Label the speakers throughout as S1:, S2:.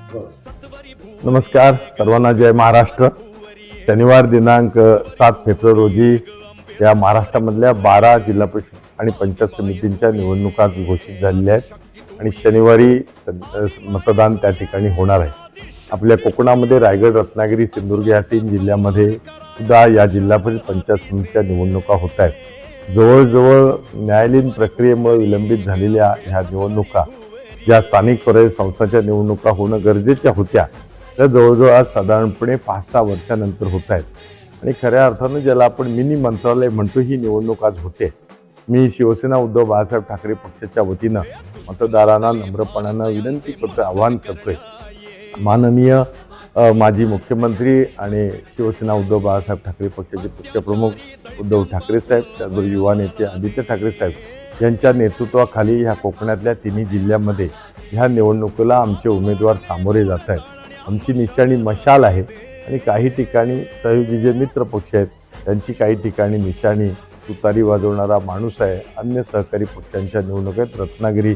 S1: नमस्कार सर्वांना, जय महाराष्ट्र। शनिवार दिनांक 7 फेब्रुवारी रोजी या महाराष्ट्रामधल्या 12 जिल्हा परिषद आणि पंचायत समितींच्या निवडणुका घोषित झालेल्या आहेत आणि शनिवारी मतदान त्या ठिकाणी होणार आहे। आपल्या कोकणामध्ये रायगड, रत्नागिरी, सिंधुदुर्ग या 3 जिल्ह्यामध्ये सुद्धा या जिल्हा परिषद पंचायत समितीच्या निवडणुका होत आहेत। जवळजवळ न्यायालयीन प्रक्रियेमुळे विलंबित झालेल्या ह्या निवडणुका ज्या स्थानिक स्वराज्य संस्थांच्या निवडणुका होणं गरजेच्या होत्या, त्या जवळजवळ आज साधारणपणे 5-6 वर्षानंतर होत आहेत आणि खऱ्या अर्थानं ज्याला आपण मिनी मंत्रालय म्हणतो, ही निवडणूक आज होते। मी शिवसेना उद्धव बाळासाहेब ठाकरे पक्षाच्या वतीनं मतदारांना नम्रपणानं विनंती करतोय, आवाहन करतोय, माननीय माजी मुख्यमंत्री आणि शिवसेना उद्धव बाळासाहेब ठाकरे पक्षाचे पक्षप्रमुख उद्धव ठाकरे साहेब, त्याचबरोबर युवा नेते आदित्य ठाकरे साहेब यांच्या नेतृत्वाखाली ह्या कोकणातल्या 3 जिल्ह्यामध्ये ह्या निवडणुकीला आमचे उमेदवार सामोरे जात आहेत। आमची निशाणी मशाल आहे आणि काही ठिकाणी सहयोगी जे मित्र पक्ष आहेत त्यांची काही ठिकाणी निशाणी तुतारी वाजवणारा माणूस आहे। अन्य सहकारी पक्षांच्या निवडणुकीत रत्नागिरी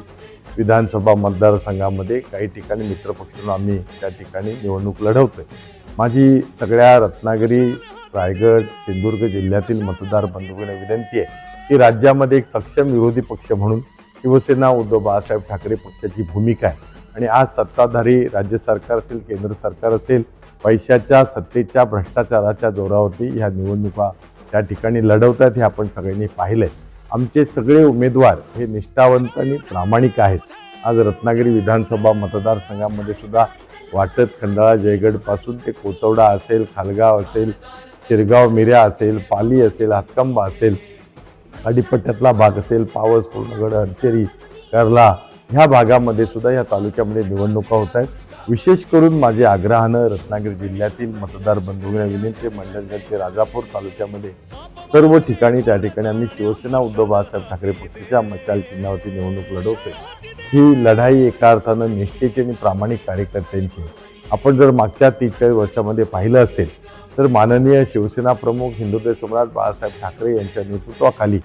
S1: विधानसभा मतदारसंघामध्ये काही ठिकाणी मित्र पक्षांना आम्ही त्या ठिकाणी निवडणूक लढवतोय। माझी सगळ्या रत्नागिरी, रायगड, सिंधुदुर्ग जिल्ह्यातील मतदार बंधूंना विनंती आहे की राज्यामध्ये एक सक्षम विरोधी पक्ष म्हणून शिवसेना उद्धव बाळासाहेब ठाकरे पक्षाची भूमिका आहे आणि आज सत्ताधारी राज्य सरकार असेल, केंद्र सरकार असेल, पैशाच्या, सत्तेच्या, भ्रष्टाचाराच्या जोरावरती ह्या निवडणुका त्या ठिकाणी लढवत आहेत, हे आपण सगळ्यांनी पाहिलंय। आमचे सगळे उमेदवार हे निष्ठावंत आणि प्रामाणिक आहेत। आज रत्नागिरी विधानसभा मतदारसंघामध्ये सुद्धा वाटत, खंडाळा, जयगड पासून ते कोतवडा असेल, खालगाव असेल, शिरगाव, मिऱ्या असेल, पाली असेल, हातकंबा असेल, आडीपट्ट्यातला भाग असेल, पावस, पूर्णगड, हरचेरी, कर्ला ह्या भागामध्ये सुद्धा या तालुक्यामध्ये निवडणुका होत आहेत। विशेष करून माझे आग्रहानं रत्नागिरी जिल्ह्यातील मतदार बंधूंना विनंती, मंडणगड ते राजापूर तालुक्यामध्ये सर्व ठिकाणी त्या ठिकाणी आम्ही शिवसेना उद्धव बाळासाहेब ठाकरे पक्षाच्या मशाल चिन्हावरती निवडणूक लढवतोय। ही लढाई एका अर्थानं निष्ठेची आणि प्रामाणिक कार्यकर्त्यांची। आपण जर मागच्या 43 वर्षामध्ये पाहिलं असेल तर माननीय शिवसेना प्रमुख हिंदुत्व सम्राट बाळासाहेब ठाकरे यांच्या नेतृत्वाखाली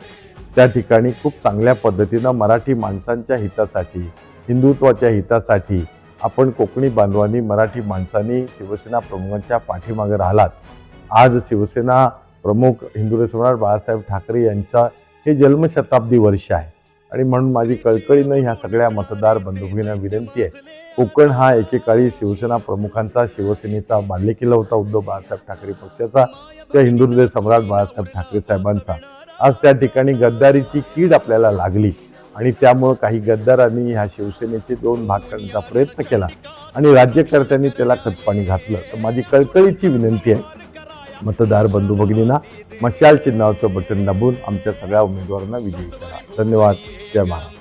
S1: त्या ठिकाणी खूप चांगल्या पद्धतीनं मराठी माणसांच्या हितासाठी, हिंदुत्वाच्या हितासाठी आपण कोकणी बांधवांनी, मराठी माणसांनी शिवसेना प्रमुखांच्या पाठीमागे राहिलात। आज शिवसेना प्रमुख हिंदुत्व सम्राट बाळासाहेब ठाकरे यांचा हे जन्मशताब्दी वर्ष आहे आणि म्हणून माझी कळकळीनं ह्या सगळ्या मतदार बंधूंना विनंती आहे, कोकण हा एकेकाळी शिवसेना प्रमुखांचा, शिवसेनेचा बालेकिल्ला होता, उद्धव बाळासाहेब ठाकरे पक्षाचा, त्या हिंदुत्व सम्राट बाळासाहेब ठाकरे साहेबांचा। आज त्या ठिकाणी गद्दारीची कीड आपल्याला लागली आणि त्यामुळे काही गद्दारांनी ह्या शिवसेनेचे 2 भाग करण्याचा प्रयत्न केला आणि राज्यकर्त्यांनी त्याला खतपाणी घातलं। तर माझी कळकळीची विनंती आहे, मतदार बंधू भगिनींना मशाल चिन्हावरचं बटन दाबून आमच्या सगळ्या उमेदवारांना विजयी करा। धन्यवाद। जय महाराष्ट्र।